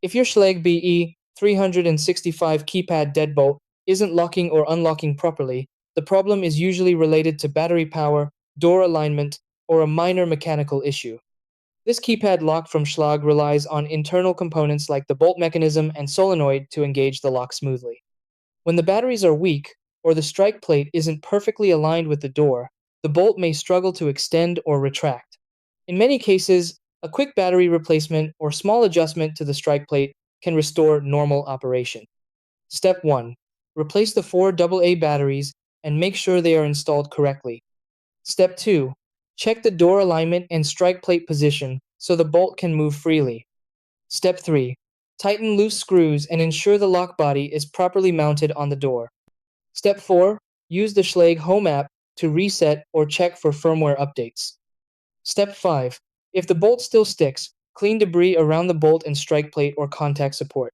If your Schlage BE365 keypad deadbolt isn't locking or unlocking properly, the problem is usually related to battery power, door alignment, or a minor mechanical issue. This keypad lock from Schlage relies on internal components like the bolt mechanism and solenoid to engage the lock smoothly. When the batteries are weak, or the strike plate isn't perfectly aligned with the door, the bolt may struggle to extend or retract. In many cases, a quick battery replacement or small adjustment to the strike plate can restore normal operation. Step 1. Replace the four AA batteries and make sure they are installed correctly. Step 2. Check the door alignment and strike plate position so the bolt can move freely. Step 3. Tighten loose screws and ensure the lock body is properly mounted on the door. Step 4. Use the Schlage Home app to reset or check for firmware updates. Step 5. If the bolt still sticks, clean debris around the bolt and strike plate or contact support.